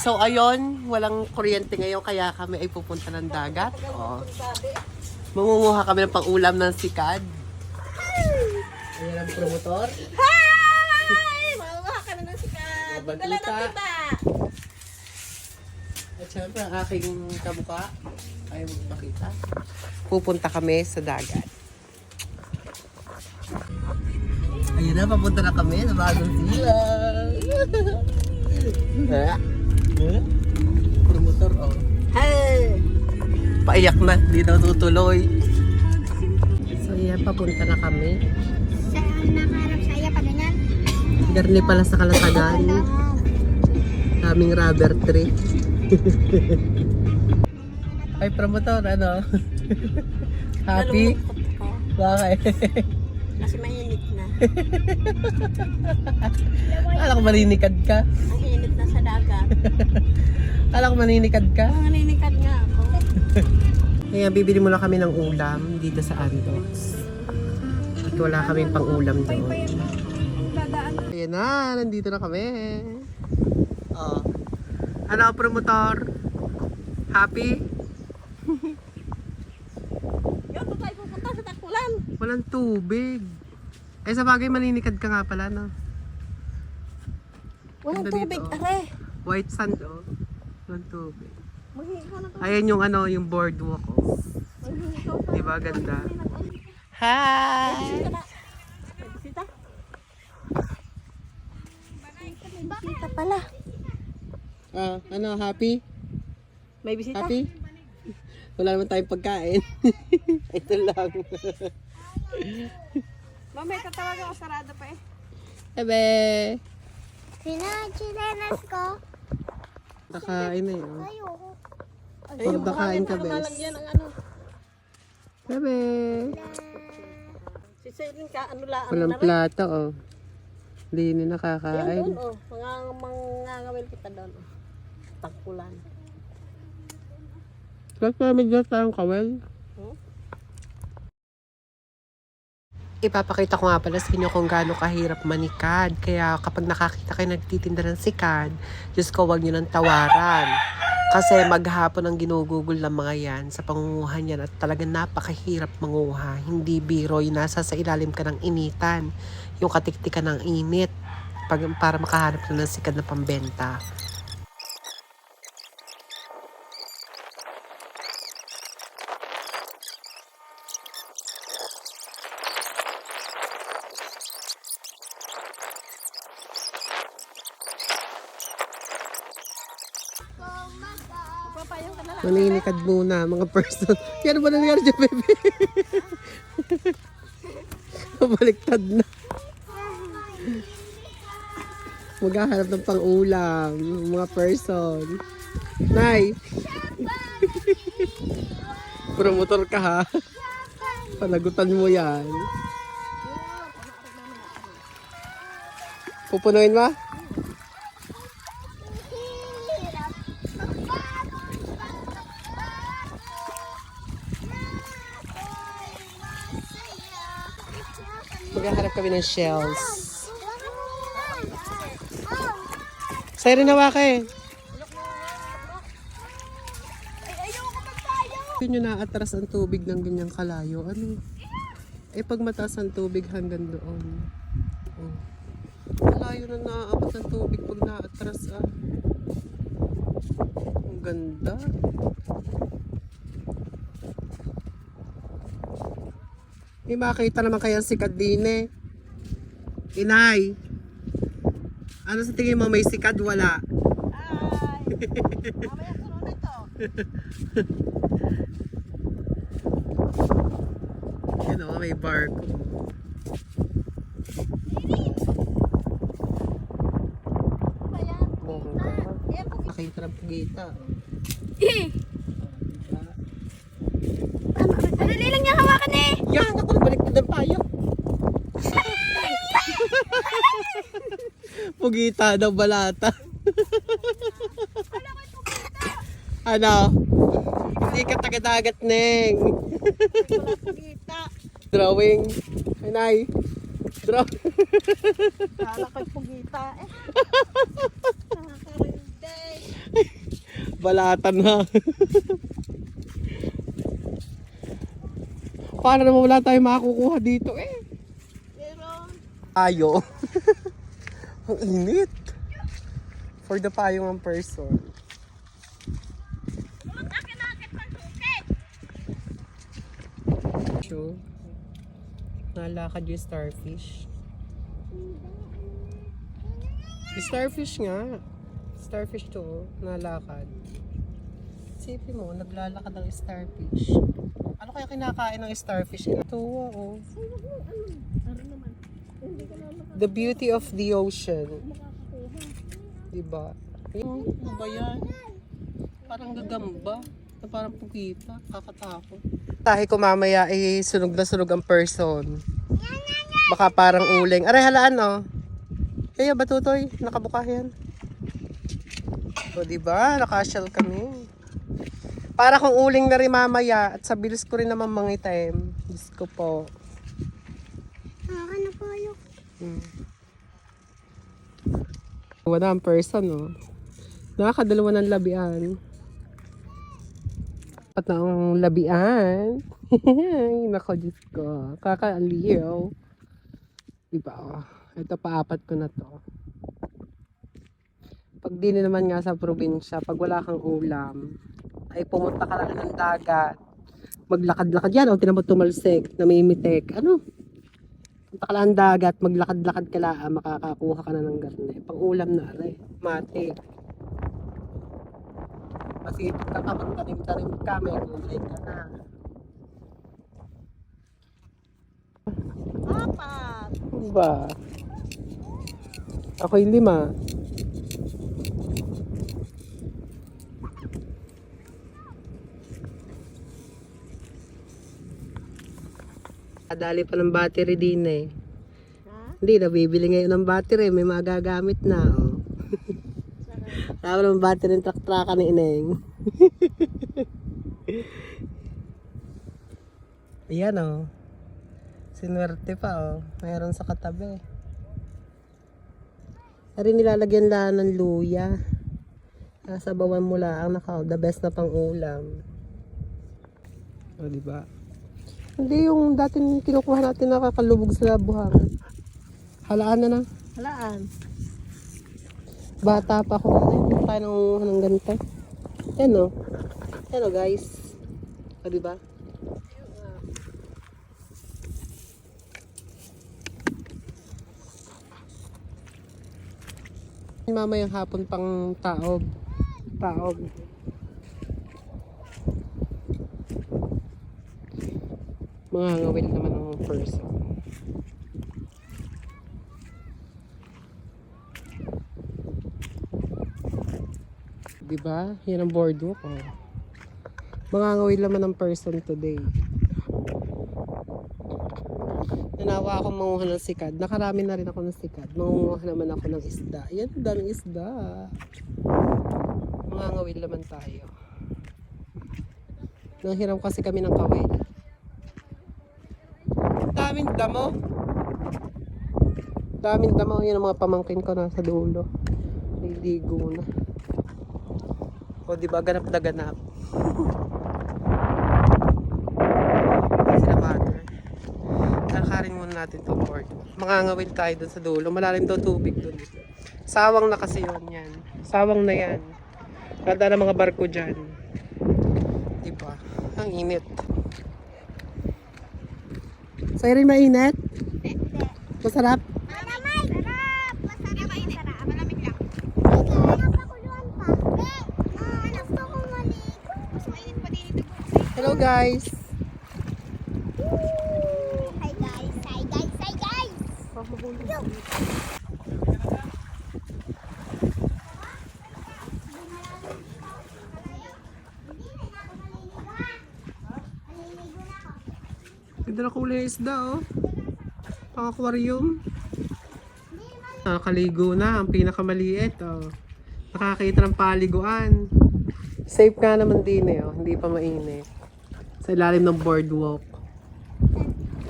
So ayun, walang kuryente ngayon kaya kami ay pupunta ng dagat. Oh. Mangunguha kami ng pang-ulam ng sikad. Ayan ang promotor. Hi! Mangunguha kami ng sikad. Dala Bandita. ng tiba. At syempre ang aking kabuka ay magpakita. Pupunta kami sa dagat. Ayun na, papunta na kami sa bagong sila. Promotor, oh. Hey! Paiyak na, di daw tutuloy. So yan, papunta na kami. Saan nakaharap sa iya pa ganyan? Garni pala sa Kalatagan. Kaming rubber tree. Ay, promotor, ano? Happy? Nalungkot ko. Bakit? Kasi mainit na. Alam ko maninikad ka. Ang init na sa dagat. Alam ko maninikad ka. Ang naninikad nga ako. Kaya bibili muna kami ng ulam dito sa Andox. At wala kaming pang ulam doon. Ayan na, nandito na kami. Oh. Ano, promotor? Happy? Yun, doon tayo pupunta sa Takulan. Walang tubig. Eh sa bagay maninikad ka nga pala, no? Walang Ganda tubig, dito, oh. are. White sand, oh. Walang tubig. Maghihigaw na to. Ayan yung ano, yung boardwalk, oh. Maghihigaw tayo. Diba, ganda? Hi! Bisita na. May bisita. May bisita pala. Ah, ano, happy? May bisita. Happy? Wala naman tayong pagkain. Ito lang. Mamay, tatawagan ako, sarado pa eh. Ebe! Sinachilenas ko. Nakain na yun. Ayoko. Pagdakain ka, bes. Yan ang ano. Ebe! Si Celine ka, ano lang. Walang plato, oh. Hindi na Yan nakakain. doon, oh. Mangangawil kita doon. Oh. Takulan. Tapos may dyan tayong kawel. Hmm? Ipapakita ko nga pala sa inyo kung gaano kahirap manikad. Kaya kapag nakakita kayo nagtitinda ng sikad, Diyos ko, huwag nyo nang tawaran. Kasi maghapon ang ginugugol ng mga yan sa pangunguha niyan at talagang napakahirap manguha. Hindi biro, yung nasa sa ilalim ka ng initan. Yung katiktikan ng init para makahanap na ng sikad na pambenta. Papayong ka na lang. Maninikad muna, mga person. Yan ba nangyari dyan, bebe? Baliktad na. Maghahanap ng pang-ulam, mga person. Nay! Promotor ka, ha? Panagutan mo yan. Pupunuin ba? Maghahanap kami ng shells. Sa'yo rin hawa ka eh. Yun yung naatras ang tubig ng ganyang kalayo. Ano? Eh pag mataas ang tubig hanggang doon. Oh. Kalayo na naaabot ang tubig pag naatras ah. Ang ganda. May makita naman kaya sikad din eh. Inay. Ano sa tingin mo, may sikad? Wala. Ay! Mamaya ko na ito. Yun o, may barko. Ayan. Bongga. Ayan po. Nakita ng pugita. Madali lang niya hawakan eh. Yan! Ako nabaliktad ng payo. Pugita daw balata. Ano? Hindi ka taga-dagat, Neng. Wala pagkita. Drawing. Ay, Draw. Kala ko'y pugita eh. Nakakarinde. Balatan na. Paano naman wala tayong makakukuha dito eh? Meron. Ayo. Ang init. For the payong ang person. So, nalakad yung starfish. Yung starfish nga. Starfish to, oh, nalakad. Sipin mo, naglalakad ang starfish. Ano kaya kinakain ng starfish? Ito, oh. Ano naman? Hindi ka naman The beauty of the ocean. makakakuha. Diba? Yung, ano ba yan? Parang gagamba. Na parang pugita. Kakatakot. Tahi ko mamaya ay sunog na sunog ang person. Baka parang uling. Aray, halaan oh. Kaya ba tutoy? Nakabuka yan. O diba? Nakasyal kami. Para kung uling na rin mamaya at sa bilis ko rin naman mangitim. Diyos ko po. Ano po yung? Wala ang person, no? Nakakadalawa ng labian. At na ang labian. Ay, nako, Diyos ko. Kakaaliw. Diba? Oh. Ito, paapat ko na to. Pag di na naman nga sa probinsya, pag wala kang ulam, ay pumunta ka lang ng dagat. Maglakad-lakad yan. O, tinamot tumalsik, namimitek. Ano? Punta ka lang ng dagat, maglakad-lakad ka lang, makakakuha ka na ng garne. Pang ulam na, aray. Matik. Kasi kapag tanim-tanim ka, may gulay ka na. Apat. Diba? Ako yung 5. Adali pa ng battery din eh. Ha? Hindi, nabibili ngayon ng battery. May magagamit na. Oh. Tama ng battery ng truck-trucka ni Ineng. Ayan oh. Sinuwerte pa oh. Mayroon sa katabi. Ari nilalagyan lang ng luya. Nasa bawan mo lang the best na pang ulam. O diba? Hindi yung dati kinukuha natin nakakalubog sa buhang. Halaan na na. Halaan. Bata pa ako na hindi tayo nangunguha ng ganito. Yan o. Yan o guys. O diba? Mamayang hapon pang taob. Taob. Mga ngawil naman ang person. Diba? Yan ang boardwalk. Oh. Mga ngawil naman ang person today. Nanawa akong manguha ng sikad. Nakarami na rin ako ng sikad. Manguha naman ako ng isda. Yan, daming isda. Mga ngawil naman tayo. Nanghiram kasi kami ng kawil. Daming damo. Daming damo. Yan ang mga pamangkin ko nasa dulo. Niligo na. O diba, ganap na ganap. Sila mother. Kalakarin muna natin to board. Mangangawil tayo dun sa dulo. Malalim daw tubig dun. Sawang na kasi yun yan. Sawang na yan. Ganda ng mga barko dyan. Diba? Ang init. Sa'yo rin mainit? Masarap? Malamay! Sarap! Masarap! Mainit. Sarap. Malamig lang. Napakuluan pa. Gusto ko maligo. Mas mainit pa din ito. Hello guys! Hi guys! Hi guys! Hi guys! Ganda na kulay ng isda oh. Pang aquarium. Nakakaligo na. Ang pinakamaliit oh. Nakakita ng paliguan. Safe ka naman din eh oh. Hindi pa mainit. Sa ilalim ng boardwalk.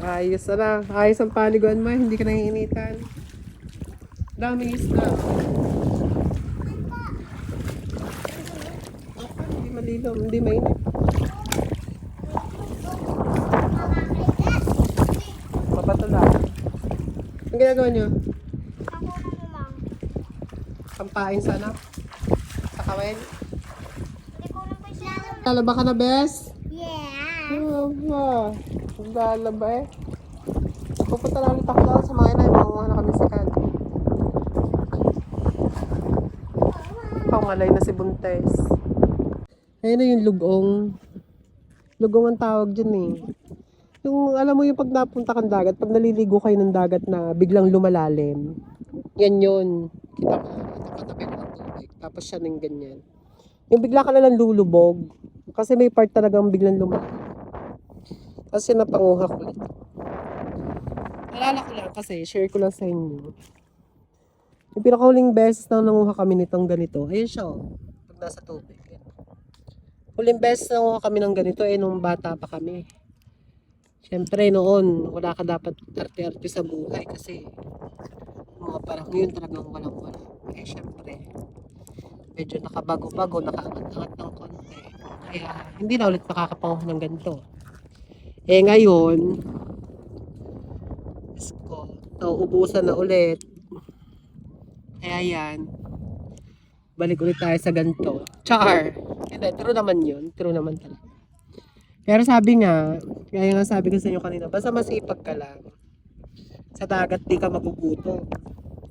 Ayos na. Ayos ang paliguan mo. Hindi ka nangiinitan. Daming isda. Malilom, hindi mainit. Mabato lang. Ang ginagawa nyo? Ako na lumang. Kampain sana? Sa kawin? Hindi ko lang pa siya. Lalaba ka na, Bes? Yeah. Aba, lalaba eh. Pupunta na ulit ako doon sa mga inay. Makuha na kami si Kad. Pangalay na si Buntes. Ayun na yung lugong. Lugong ang tawag dyan eh. Yung alam mo yung pag napunta kang dagat, pag naliligo kayo ng dagat na biglang lumalalim. Yan yun. Kita mo, nakatabi ko ng tubig. Tapos siya ng ganyan. Yung bigla ka na lang lulubog. Kasi may part talagang biglang lumalalim. Kasi napanguha ko ulit. Alala ko lang kasi, share ko lang sa inyo. Yung pinakahuling beses na nanguha kami nitong ganito, ayun siya oh, pag nasa tubig. Huling beses na nanguha kami ng ganito, nung bata pa kami. Siyempre noon, wala ka dapat arte-arte sa buhay kasi mga panahon yun talagang walang-wala. Eh siyempre, medyo nakabago-bago, nakaangat-angat ng konti. Kaya hindi na ulit makakapanguha ng ganito. Eh ngayon, ko, nauubusan na ulit. Kaya yan, balik ulit tayo sa ganito. Char! Hindi, true naman yun. True naman talaga. Pero sabi nga, kaya nga sabi ko sa inyo kanina, basta masipag ka lang. Sa dagat di ka magugutom.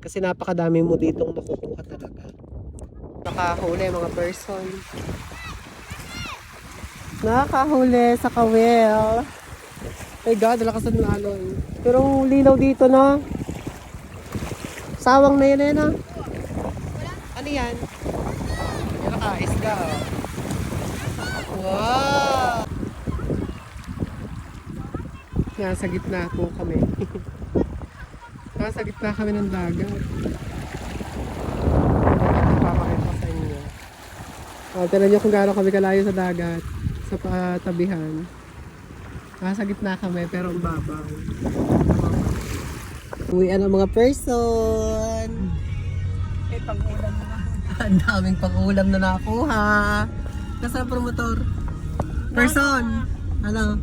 Kasi napakadami mo ditong makukuha talaga. Nakahuli mga person. Nakahuli sa kawel. My God, lakas ng alon. Pero ang linaw dito na. Sawang na yan na. Ano yan? Yan naka-isda. Wow! Nasa gitna po kami. Nasa gitna kami ng dagat. Papakita ko sa inyo. Tignan nyo kung gaano kami kalayo sa dagat. Sa patabihan. Nasa gitna kami pero ang babaw. Uwian ang mga person. Eh, pag-ulan na. Ang daming pang-ulam na nakuha. Nasaan promotor? Person. Ano?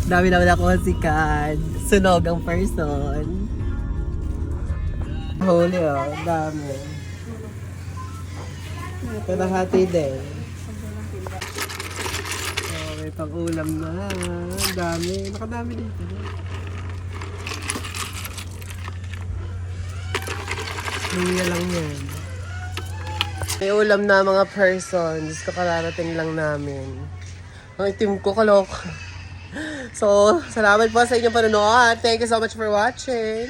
Dami naman ako si Kad. Sunog ang person. Huli oh. Dami. Ito nahati din. Oh, may pang-ulam na. Ang dami. Nakadami dito. Luya lang yan. May ulam na mga persons. Kakararating lang namin. Ang itim ko, kalok. So, salamat po sa inyong panonood. Thank you so much for watching.